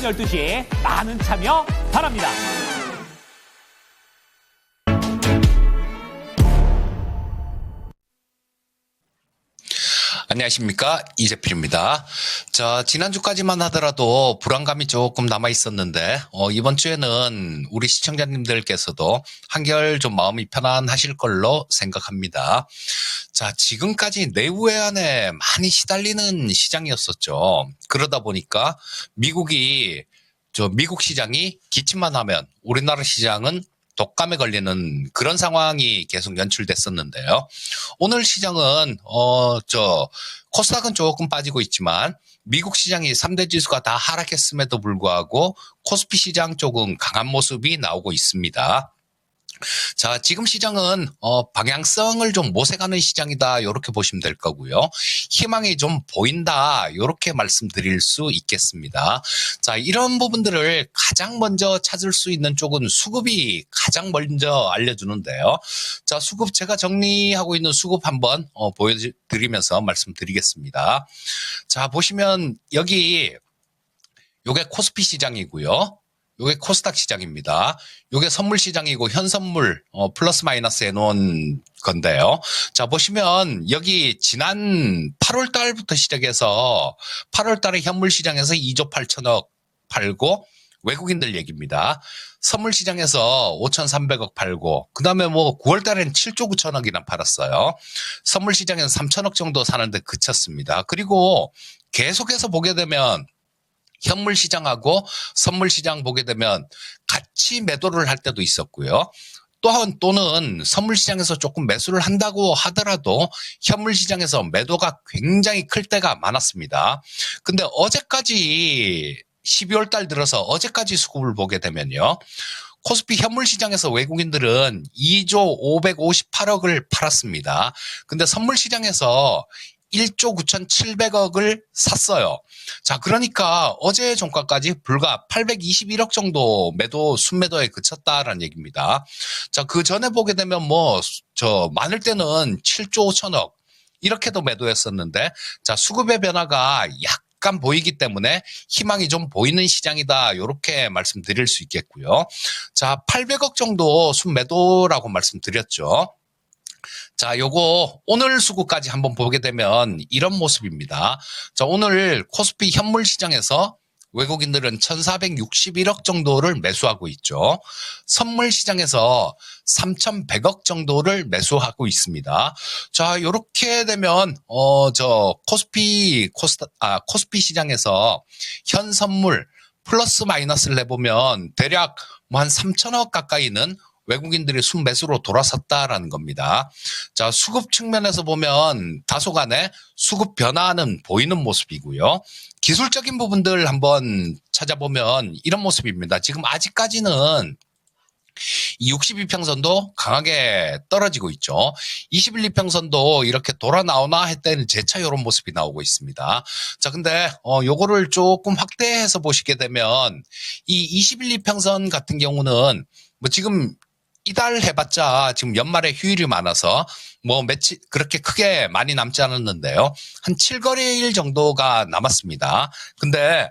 오전 12시 많은 참여 바랍니다. 안녕하십니까, 이재필입니다. 자, 지난주까지만 하더라도 불안감이 조금 남아 있었는데 이번 주에는 우리 시청자님들께서도 한결 좀 마음이 편안하실 걸로 생각합니다. 자, 지금까지 내외환에 많이 시달리는 시장이었었죠. 그러다 보니까 미국 시장이 기침만 하면 우리나라 시장은 독감에 걸리는 그런 상황이 계속 연출됐었는데요. 오늘 시장은 코스닥은 조금 빠지고 있지만 미국 시장이 3대 지수가 다 하락했음에도 불구하고 코스피 시장 쪽은 강한 모습이 나오고 있습니다. 자, 지금 시장은 방향성을 좀 모색하는 시장이다, 이렇게 보시면 될 거고요. 희망이 좀 보인다, 이렇게 말씀드릴 수 있겠습니다. 자, 이런 부분들을 가장 먼저 찾을 수 있는 쪽은 수급이 가장 먼저 알려주는데요. 자, 수급 제가 정리하고 있는 수급 한번 보여드리면서 말씀드리겠습니다. 자, 보시면 요게 코스피 시장이고요. 요게 코스닥 시장입니다. 요게 선물 시장이고 현선물 플러스 마이너스 해놓은 건데요. 자, 보시면 여기 지난 8월 달부터 시작해서 8월 달에 현물 시장에서 2조 8천억 팔고, 외국인들 얘기입니다. 선물 시장에서 5,300억 팔고, 그 다음에 9월 달에는 7조 9천억이나 팔았어요. 선물 시장에서 3천억 정도 사는데 그쳤습니다. 그리고 계속해서 보게 되면 현물 시장하고 선물 시장 보게 되면 같이 매도를 할 때도 있었고요. 또는 선물 시장에서 조금 매수를 한다고 하더라도 현물 시장에서 매도가 굉장히 클 때가 많았습니다. 근데 어제까지 12월 달 들어서 어제까지 수급을 보게 되면요. 코스피 현물 시장에서 외국인들은 2조 558억을 팔았습니다. 근데 선물 시장에서 1조 9,700억을 샀어요. 자, 그러니까 어제 종가까지 불과 821억 정도 순매도에 그쳤다라는 얘기입니다. 자, 그 전에 보게 되면 많을 때는 7조 5천억 이렇게도 매도했었는데, 자, 수급의 변화가 약간 보이기 때문에 희망이 좀 보이는 시장이다, 이렇게 말씀드릴 수 있겠고요. 자, 800억 정도 순매도라고 말씀드렸죠. 자, 요거 오늘 수급까지 한번 보게 되면 이런 모습입니다. 자, 오늘 코스피 현물 시장에서 외국인들은 1,461억 정도를 매수하고 있죠. 선물 시장에서 3,100억 정도를 매수하고 있습니다. 자, 요렇게 되면 코스피 시장에서 현 선물 플러스 마이너스를 해보면 대략 한 3천억 가까이는 외국인들이 순매수로 돌아섰다라는 겁니다. 자, 수급 측면에서 보면 다소간의 수급 변화는 보이는 모습이고요. 기술적인 부분들 한번 찾아보면 이런 모습입니다. 지금 아직까지는 이 62평선도 강하게 떨어지고 있죠. 21이평선도 이렇게 돌아 나오나 했더니 재차 이런 모습이 나오고 있습니다. 자, 근데 요거를 조금 확대해서 보시게 되면 이 21이평선 같은 경우는 지금 이달 해봤자 지금 연말에 휴일이 많아서 며칠 그렇게 크게 많이 남지 않았는데요. 한 7거래일 정도가 남았습니다. 근데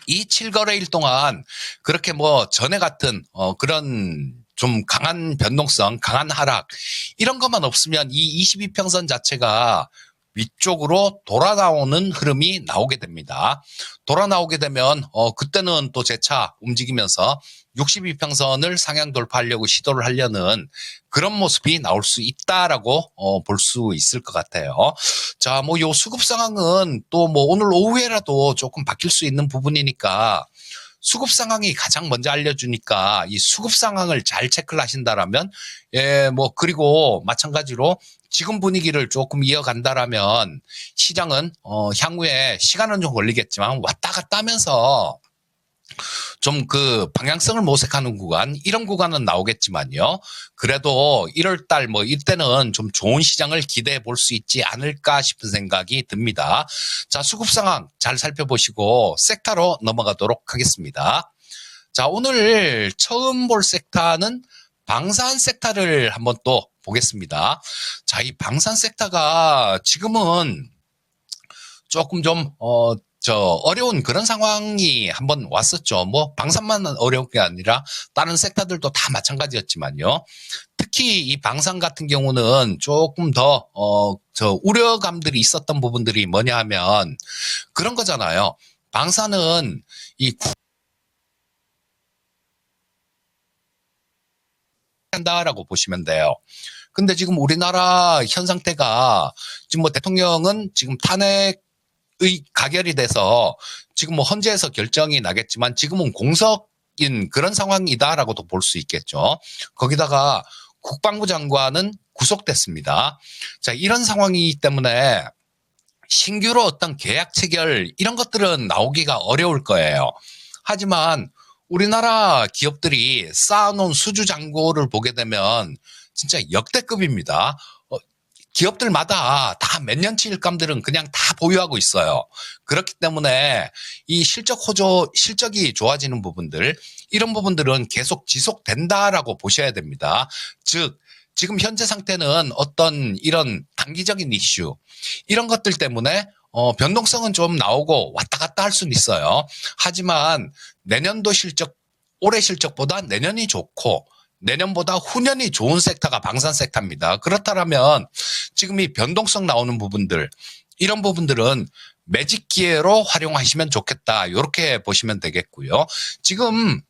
이 7거래일 동안 그렇게 전에 같은 그런 좀 강한 변동성, 강한 하락 이런 것만 없으면 이 22평선 자체가 위쪽으로 돌아 나오는 흐름이 나오게 됩니다. 돌아 나오게 되면 그때는 또 재차 움직이면서 62평선을 상향 돌파하려고 시도를 하려는 그런 모습이 나올 수 있다라고 볼 수 있을 것 같아요. 자, 요 수급 상황은 또 오늘 오후에라도 조금 바뀔 수 있는 부분이니까 수급 상황이 가장 먼저 알려주니까 이 수급 상황을 잘 체크를 하신다라면 그리고 마찬가지로 지금 분위기를 조금 이어간다라면 시장은 향후에 시간은 좀 걸리겠지만 왔다 갔다 하면서 좀 그 방향성을 모색하는 구간, 이런 구간은 나오겠지만요. 그래도 1월달 이때는 좀 좋은 시장을 기대해 볼 수 있지 않을까 싶은 생각이 듭니다. 자, 수급 상황 잘 살펴보시고 섹터로 넘어가도록 하겠습니다. 자, 오늘 처음 볼 섹터는 방산 섹터를 한번 또 보겠습니다. 자, 이 방산 섹터가 지금은 조금 좀 어려운 그런 상황이 한번 왔었죠. 뭐 방산만 어려운 게 아니라 다른 섹터들도 다 마찬가지였지만요. 특히 이 방산 같은 경우는 조금 더 우려감들이 있었던 부분들이 뭐냐 하면 그런 거잖아요. 방산은 이 한다라고 보시면 돼요. 근데 지금 우리나라 현 상태가 지금 뭐 대통령은 지금 탄핵의 가결이 돼서 지금 뭐 헌재에서 결정이 나겠지만 지금은 공석인 그런 상황이다라고도 볼 수 있겠죠. 거기다가 국방부 장관은 구속됐습니다. 자, 이런 상황이기 때문에 신규로 어떤 계약 체결 이런 것들은 나오기가 어려울 거예요. 하지만 우리나라 기업들이 쌓아놓은 수주 잔고를 보게 되면 진짜 역대급입니다. 기업들마다 다 몇 년치 일감들은 그냥 다 보유하고 있어요. 그렇기 때문에 이 실적이 좋아지는 부분들, 이런 부분들은 계속 지속된다라고 보셔야 됩니다. 즉, 지금 현재 상태는 어떤 이런 단기적인 이슈, 이런 것들 때문에 변동성은 좀 나오고 왔다 갔다 할 수는 있어요. 하지만 내년도 실적, 올해 실적보다 내년이 좋고 내년보다 후년이 좋은 섹터가 방산 섹터입니다. 그렇다면 지금 이 변동성 나오는 부분들, 이런 부분들은 매직 기회로 활용하시면 좋겠다. 이렇게 보시면 되겠고요. 지금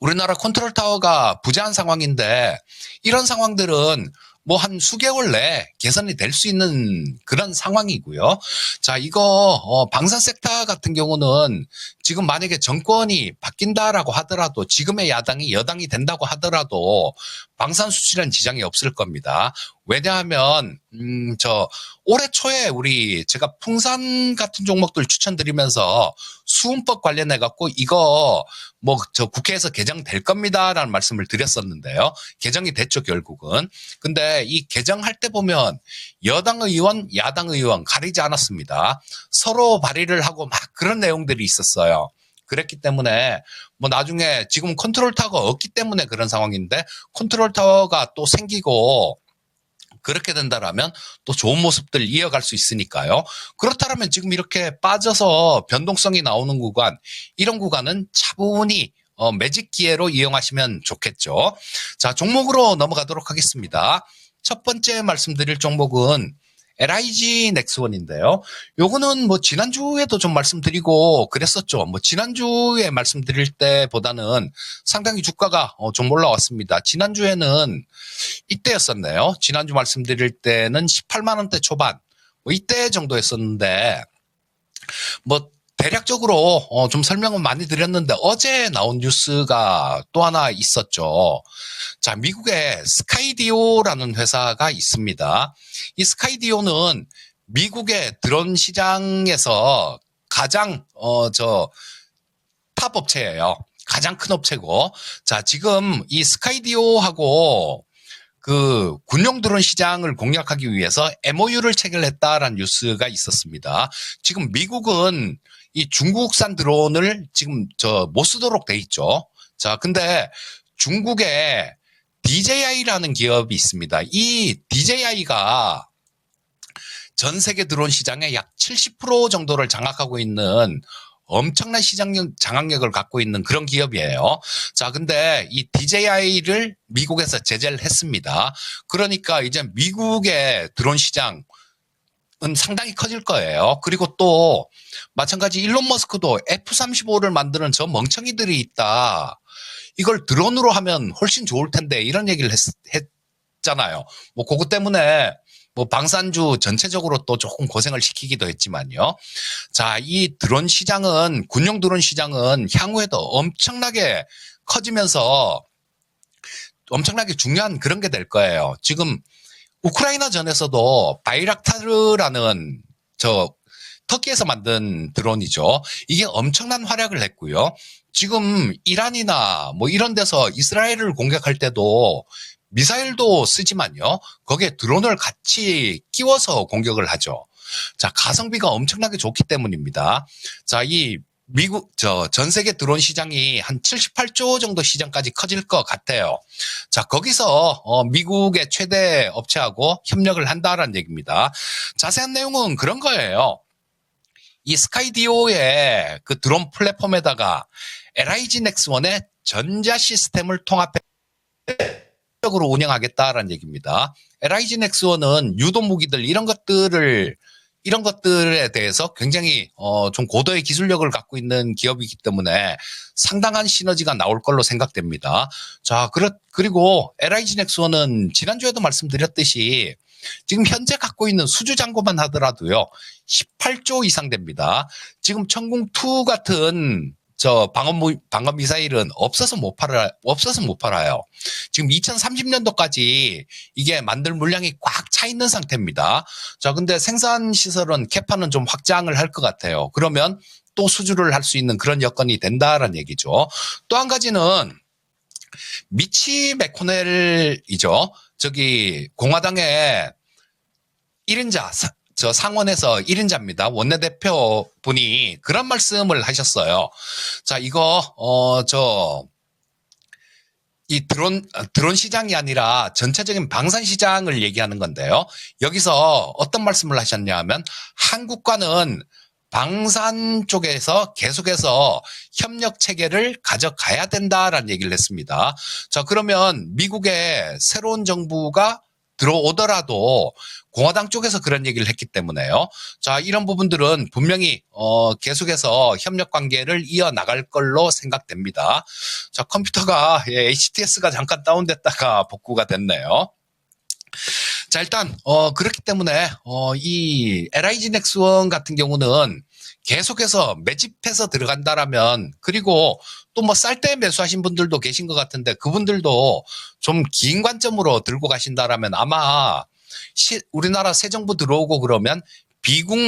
우리나라 컨트롤 타워가 부재한 상황인데 이런 상황들은 뭐 한 수개월 내에 개선이 될 수 있는 그런 상황이고요. 자, 이거 방산 섹터 같은 경우는 지금 만약에 정권이 바뀐다라고 하더라도 지금의 야당이 여당이 된다고 하더라도 방산 수출엔 지장이 없을 겁니다. 왜냐하면 올해 초에 제가 풍산 같은 종목들 추천드리면서 수은법 관련해 갖고 이거 국회에서 개정될 겁니다라는 말씀을 드렸었는데요. 개정이 됐죠, 결국은. 근데 이 개정할 때 보면 여당 의원, 야당 의원 가리지 않았습니다. 서로 발의를 하고 막 그런 내용들이 있었어요. 그랬기 때문에 뭐 나중에 지금 컨트롤 타워가 없기 때문에 그런 상황인데 컨트롤 타워가 또 생기고 그렇게 된다라면 또 좋은 모습들 이어갈 수 있으니까요. 그렇다면 지금 이렇게 빠져서 변동성이 나오는 구간, 이런 구간은 차분히 매직 기회로 이용하시면 좋겠죠. 자, 종목으로 넘어가도록 하겠습니다. 첫 번째 말씀드릴 종목은 LIG 넥스원인데요. 요거는 뭐 지난주에도 좀 말씀드리고 그랬었죠. 뭐 지난주에 말씀드릴 때보다는 상당히 주가가 좀 올라왔습니다. 지난주에는 이때였었네요. 지난주 말씀드릴 때는 18만 원대 초반 뭐 이때 정도였었는데 뭐 대략적으로 좀 설명은 많이 드렸는데 어제 나온 뉴스가 또 하나 있었죠. 자, 미국에 스카이디오라는 회사가 있습니다. 이 스카이디오는 미국의 드론 시장에서 가장 탑 업체예요. 가장 큰 업체고. 자, 지금 이 스카이디오하고 그 군용 드론 시장을 공략하기 위해서 MOU를 체결했다라는 뉴스가 있었습니다. 지금 미국은 이 중국산 드론을 지금 못 쓰도록 돼 있죠. 자, 근데 중국에 DJI라는 기업이 있습니다. 이 DJI가 전 세계 드론 시장의 약 70% 정도를 장악하고 있는 엄청난 장악력을 갖고 있는 그런 기업이에요. 자, 근데 이 DJI를 미국에서 제재를 했습니다. 그러니까 이제 미국의 드론 시장은 상당히 커질 거예요. 그리고 또 마찬가지 일론 머스크도 F-35를 만드는 저 멍청이들이 있다. 이걸 드론으로 하면 훨씬 좋을 텐데 이런 얘기를 했잖아요. 뭐 그것 때문에 뭐 방산주 전체적으로 또 조금 고생을 시키기도 했지만요. 자, 이 드론 시장은 군용 드론 시장은 향후에도 엄청나게 커지면서 엄청나게 중요한 그런 게 될 거예요. 지금 우크라이나 전에서도 바이락타르라는 터키에서 만든 드론이죠. 이게 엄청난 활약을 했고요. 지금 이란이나 뭐 이런 데서 이스라엘을 공격할 때도 미사일도 쓰지만요. 거기에 드론을 같이 끼워서 공격을 하죠. 자, 가성비가 엄청나게 좋기 때문입니다. 자, 이 미국, 전 세계 드론 시장이 한 78조 정도 시장까지 커질 것 같아요. 자, 거기서 미국의 최대 업체하고 협력을 한다라는 얘기입니다. 자세한 내용은 그런 거예요. 이 스카이디오의 그 드론 플랫폼에다가 LIG 넥스원의 전자 시스템을 통합해 적으로 운영하겠다라는 얘기입니다. LIG 넥스원은 유도 무기들 이런 것들에 대해서 굉장히 좀 고도의 기술력을 갖고 있는 기업이기 때문에 상당한 시너지가 나올 걸로 생각됩니다. 자, 그리고 LIG 넥스원은 지난주에도 말씀드렸듯이 지금 현재 갖고 있는 수주 잔고만 하더라도요 18조 이상 됩니다. 지금 천궁2 같은 방어 미사일은 없어서 못 팔아요. 지금 2030년도까지 이게 만들 물량이 꽉 차 있는 상태입니다. 자, 근데 생산 시설은 캐파는 좀 확장을 할 것 같아요. 그러면 또 수주를 할 수 있는 그런 여건이 된다라는 얘기죠. 또 한 가지는 미치 맥코넬이죠. 저기 공화당의 1인자 상원에서 1인자입니다. 원내대표 분이 그런 말씀을 하셨어요. 자, 이 드론 시장이 아니라 전체적인 방산 시장을 얘기하는 건데요. 여기서 어떤 말씀을 하셨냐 하면 한국과는 방산 쪽에서 계속해서 협력 체계를 가져가야 된다라는 얘기를 했습니다. 자, 그러면 미국의 새로운 정부가 들어오더라도 공화당 쪽에서 그런 얘기를 했기 때문에요. 자, 이런 부분들은 분명히 계속해서 협력 관계를 이어나갈 걸로 생각됩니다. 자, 컴퓨터가 HTS가 잠깐 다운됐다가 복구가 됐네요. 자, 일단 그렇기 때문에 이 LIG 넥스원 같은 경우는 계속해서 매집해서 들어간다라면, 그리고 또 뭐 쌀 때 매수하신 분들도 계신 것 같은데 그분들도 좀 긴 관점으로 들고 가신다라면 아마 우리나라 새 정부 들어오고 그러면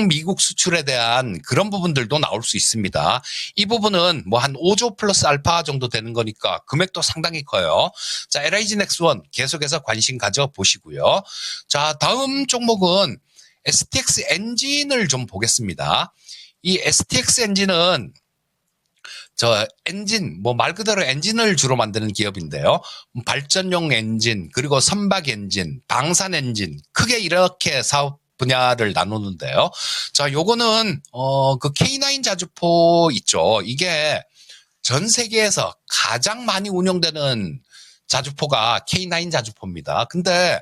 미국 수출에 대한 그런 부분들도 나올 수 있습니다. 이 부분은 뭐 한 5조 플러스 알파 정도 되는 거니까 금액도 상당히 커요. 자, LIG 넥스원 계속해서 관심 가져보시고요. 자, 다음 종목은 STX 엔진을 좀 보겠습니다. 이 STX 엔진은 엔진, 뭐 말 그대로 엔진을 주로 만드는 기업인데요. 발전용 엔진, 그리고 선박 엔진, 방산 엔진, 크게 이렇게 사업 분야를 나누는데요. 자, 요거는, 그 K9 자주포 있죠. 이게 전 세계에서 가장 많이 운용되는 자주포가 K9 자주포입니다. 근데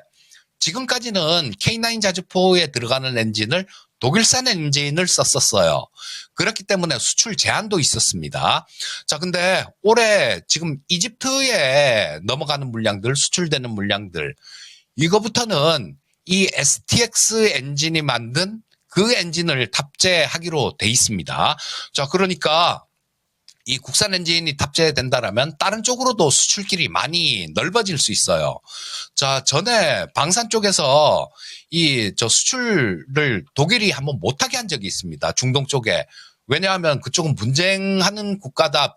지금까지는 K9 자주포에 들어가는 엔진을 독일산 엔진을 썼었어요. 그렇기 때문에 수출 제한도 있었습니다. 자, 근데 올해 지금 이집트에 넘어가는 물량들, 수출되는 물량들, 이거부터는 이 STX 엔진이 만든 그 엔진을 탑재하기로 돼 있습니다. 자, 그러니까 이 국산 엔진이 탑재된다라면 다른 쪽으로도 수출길이 많이 넓어질 수 있어요. 자, 전에 방산 쪽에서 수출을 독일이 한번 못하게 한 적이 있습니다. 중동 쪽에. 왜냐하면 그쪽은 분쟁하는 국가다,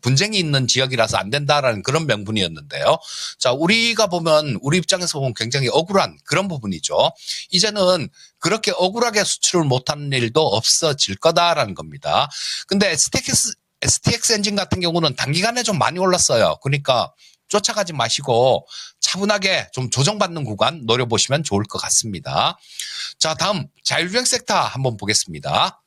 분쟁이 있는 지역이라서 안 된다라는 그런 명분이었는데요. 자, 우리 입장에서 보면 굉장히 억울한 그런 부분이죠. 이제는 그렇게 억울하게 수출을 못하는 일도 없어질 거다라는 겁니다. 근데 STX 엔진 같은 경우는 단기간에 좀 많이 올랐어요. 그러니까 쫓아가지 마시고 차분하게 좀 조정받는 구간 노려보시면 좋을 것 같습니다. 자, 다음 자율주행 섹터 한번 보겠습니다.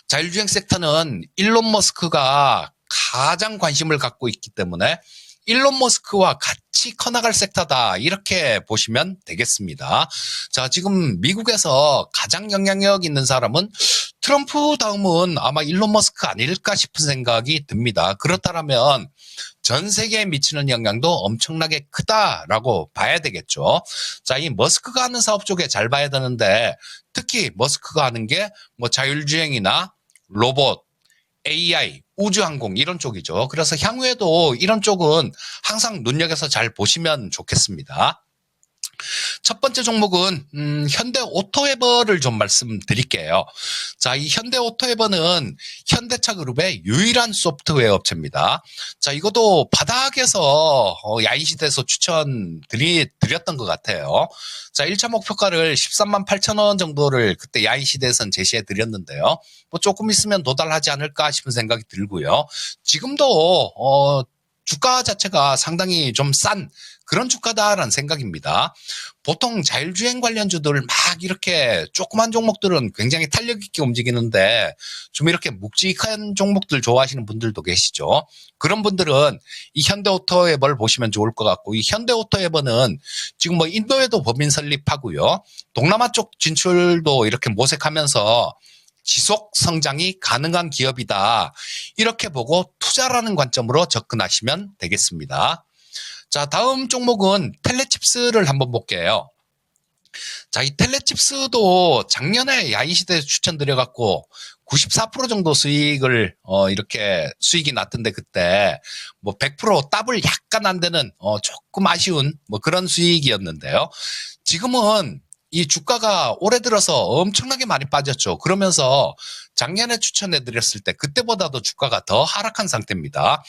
자율주행 섹터는 일론 머스크가 가장 관심을 갖고 있기 때문에 일론 머스크와 같이 커나갈 섹터다, 이렇게 보시면 되겠습니다. 자, 지금 미국에서 가장 영향력 있는 사람은 트럼프 다음은 아마 일론 머스크 아닐까 싶은 생각이 듭니다. 그렇다면 전 세계에 미치는 영향도 엄청나게 크다라고 봐야 되겠죠. 자, 이 머스크가 하는 사업 쪽에 잘 봐야 되는데, 특히 머스크가 하는 게 뭐 자율주행이나 로봇, AI, 우주항공 이런 쪽이죠. 그래서 향후에도 이런 쪽은 항상 눈여겨서 잘 보시면 좋겠습니다. 첫 번째 종목은 현대 오토에버를 좀 말씀드릴게요. 자, 이 현대 오토에버는 현대차 그룹의 유일한 소프트웨어 업체입니다. 자, 이것도 바닥에서 야인시대에서 드렸던 것 같아요. 자, 1차 목표가를 13만 8천 원 정도를 그때 야인시대에선 제시해 드렸는데요. 뭐 조금 있으면 도달하지 않을까 싶은 생각이 들고요. 지금도 주가 자체가 상당히 좀 싼 그런 주가다라는 생각입니다. 보통 자율주행 관련주들 막 이렇게 조그만 종목들은 굉장히 탄력 있게 움직이는데 좀 이렇게 묵직한 종목들 좋아하시는 분들도 계시죠. 그런 분들은 이 현대오토에버를 보시면 좋을 것 같고, 이 현대오토에버는 지금 뭐 인도에도 법인 설립하고요. 동남아 쪽 진출도 이렇게 모색하면서 지속 성장이 가능한 기업이다. 이렇게 보고 투자라는 관점으로 접근하시면 되겠습니다. 자, 다음 종목은 텔레칩스를 한번 볼게요. 자, 이 텔레칩스도 작년에 야인시대에 추천드려갖고 94% 정도 수익을 이렇게 수익이 났던데, 그때 뭐 100% 더블 약간 안 되는 조금 아쉬운 뭐 그런 수익이었는데요. 지금은 이 주가가 올해 들어서 엄청나게 많이 빠졌죠. 그러면서 작년에 추천해드렸을 때 그때보다도 주가가 더 하락한 상태입니다.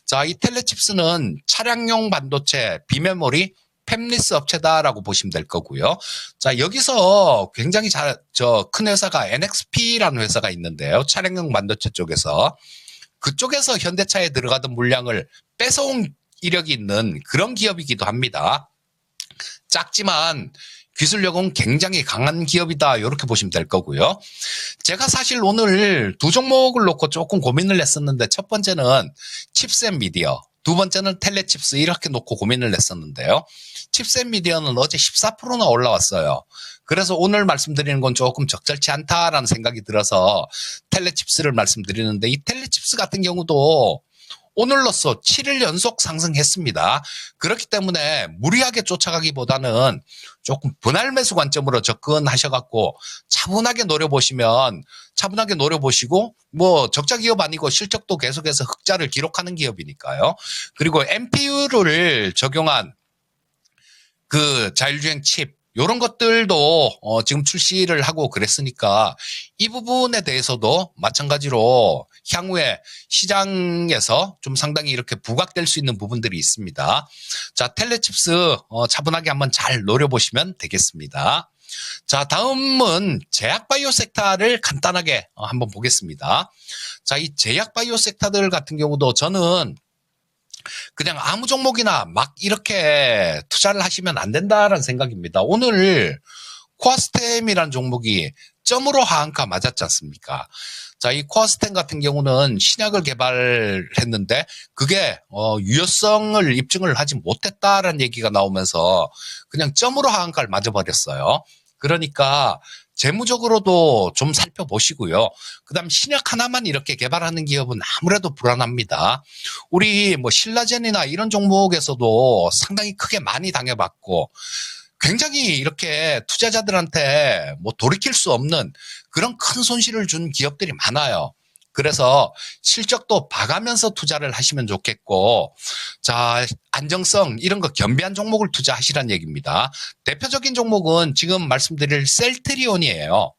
자, 이 텔레칩스는 차량용 반도체, 비메모리, 팹리스 업체다라고 보시면 될 거고요. 자, 여기서 굉장히 큰 회사가 NXP라는 회사가 있는데요. 차량용 반도체 쪽에서. 그쪽에서 현대차에 들어가던 물량을 뺏어온 이력이 있는 그런 기업이기도 합니다. 작지만 기술력은 굉장히 강한 기업이다. 이렇게 보시면 될 거고요. 제가 사실 오늘 두 종목을 놓고 조금 고민을 했었는데, 첫 번째는 칩셋 미디어, 두 번째는 텔레칩스 이렇게 놓고 고민을 했었는데요. 칩셋 미디어는 어제 14%나 올라왔어요. 그래서 오늘 말씀드리는 건 조금 적절치 않다라는 생각이 들어서 텔레칩스를 말씀드리는데, 이 텔레칩스 같은 경우도 오늘로써 7일 연속 상승했습니다. 그렇기 때문에 무리하게 쫓아가기보다는 조금 분할 매수 관점으로 접근하셔갖고 차분하게 노려보시고, 뭐 적자 기업 아니고 실적도 계속해서 흑자를 기록하는 기업이니까요. 그리고 NPU를 적용한 그 자율주행 칩, 요런 것들도 지금 출시를 하고 그랬으니까 이 부분에 대해서도 마찬가지로 향후에 시장에서 좀 상당히 이렇게 부각될 수 있는 부분들이 있습니다. 자, 텔레칩스 차분하게 한번 잘 노려보시면 되겠습니다. 자, 다음은 제약바이오 섹터를 간단하게 한번 보겠습니다. 자, 이 제약바이오 섹터들 같은 경우도 저는 그냥 아무 종목이나 막 이렇게 투자를 하시면 안 된다라는 생각입니다. 오늘 코아스템이라는 종목이 점으로 하한가 맞았지 않습니까? 자, 이 코아스템 같은 경우는 신약을 개발했는데 그게 유효성을 입증을 하지 못했다라는 얘기가 나오면서 그냥 점으로 하한가를 맞아버렸어요. 그러니까 재무적으로도 좀 살펴보시고요. 그다음 신약 하나만 이렇게 개발하는 기업은 아무래도 불안합니다. 우리 뭐 신라젠이나 이런 종목에서도 상당히 크게 많이 당해봤고 굉장히 이렇게 투자자들한테 뭐 돌이킬 수 없는 그런 큰 손실을 준 기업들이 많아요. 그래서 실적도 봐가면서 투자를 하시면 좋겠고, 자, 안정성 이런 거 겸비한 종목을 투자하시란 얘기입니다. 대표적인 종목은 지금 말씀드릴 셀트리온이에요.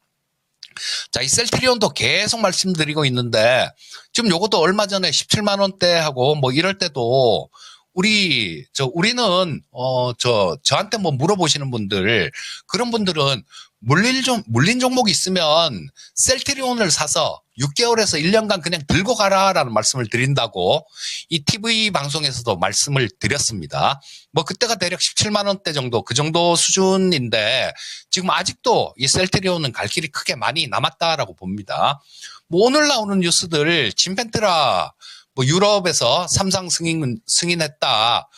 자, 이 셀트리온도 계속 말씀드리고 있는데 지금 요것도 얼마 전에 17만 원대 하고 뭐 이럴 때도 우리는 저한테 뭐 물어보시는 분들, 그런 분들은 물린 종목이 있으면 셀트리온을 사서 6개월에서 1년간 그냥 들고 가라라는 말씀을 드린다고 이 TV 방송에서도 말씀을 드렸습니다. 뭐 그때가 대략 17만 원대 정도, 그 정도 수준인데 지금 아직도 이 셀트리온은 갈 길이 크게 많이 남았다라고 봅니다. 뭐 오늘 나오는 뉴스들, 진펜트라 뭐 유럽에서 삼상 승인했다.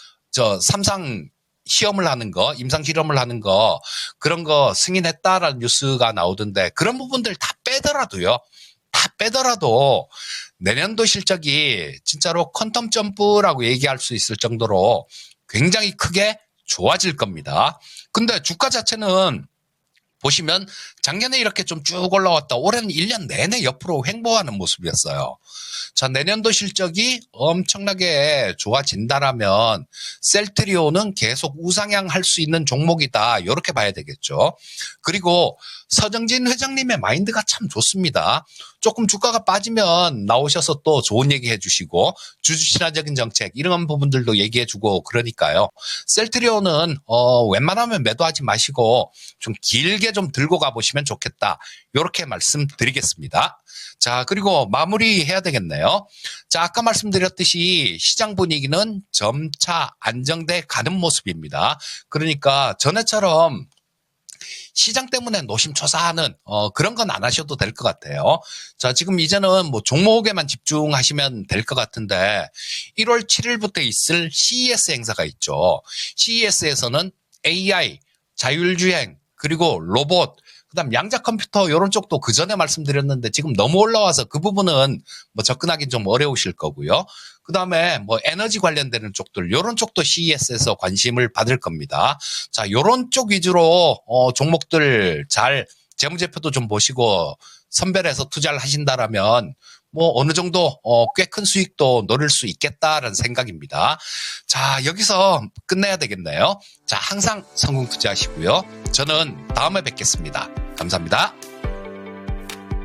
삼상 시험을 하는 거, 임상 실험을 하는 거, 그런 거 승인했다라는 뉴스가 나오던데 그런 부분들 다 빼더라도 내년도 실적이 진짜로 퀀텀 점프라고 얘기할 수 있을 정도로 굉장히 크게 좋아질 겁니다. 근데 주가 자체는 보시면 작년에 이렇게 좀 쭉 올라왔다. 올해는 1년 내내 옆으로 횡보하는 모습이었어요. 자, 내년도 실적이 엄청나게 좋아진다라면 셀트리온은 계속 우상향할 수 있는 종목이다. 이렇게 봐야 되겠죠. 그리고 서정진 회장님의 마인드가 참 좋습니다. 조금 주가가 빠지면 나오셔서 또 좋은 얘기 해주시고 주주 친화적인 정책 이런 부분들도 얘기해주고 그러니까요. 셀트리온은 웬만하면 매도하지 마시고 좀 길게 길게 좀 들고 가보시면 좋겠다. 이렇게 말씀드리겠습니다. 자, 그리고 마무리해야 되겠네요. 자, 아까 말씀드렸듯이 시장 분위기는 점차 안정돼 가는 모습입니다. 그러니까 전에처럼 시장 때문에 노심초사하는 그런 건 안 하셔도 될 것 같아요. 자, 지금 이제는 뭐 종목에만 집중하시면 될 것 같은데 1월 7일부터 있을 CES 행사가 있죠. CES에서는 AI, 자율주행, 그리고 로봇, 그다음 양자 컴퓨터 이런 쪽도 그 전에 말씀드렸는데 지금 너무 올라와서 그 부분은 뭐 접근하기 좀 어려우실 거고요. 그다음에 뭐 에너지 관련되는 쪽들 이런 쪽도 CES에서 관심을 받을 겁니다. 자, 이런 쪽 위주로 종목들 잘 재무제표도 좀 보시고 선별해서 투자를 하신다라면 뭐 어느 정도 꽤 큰 수익도 노릴 수 있겠다라는 생각입니다. 자, 여기서 끝내야 되겠네요. 자, 항상 성공 투자하시고요. 저는 다음에 뵙겠습니다. 감사합니다.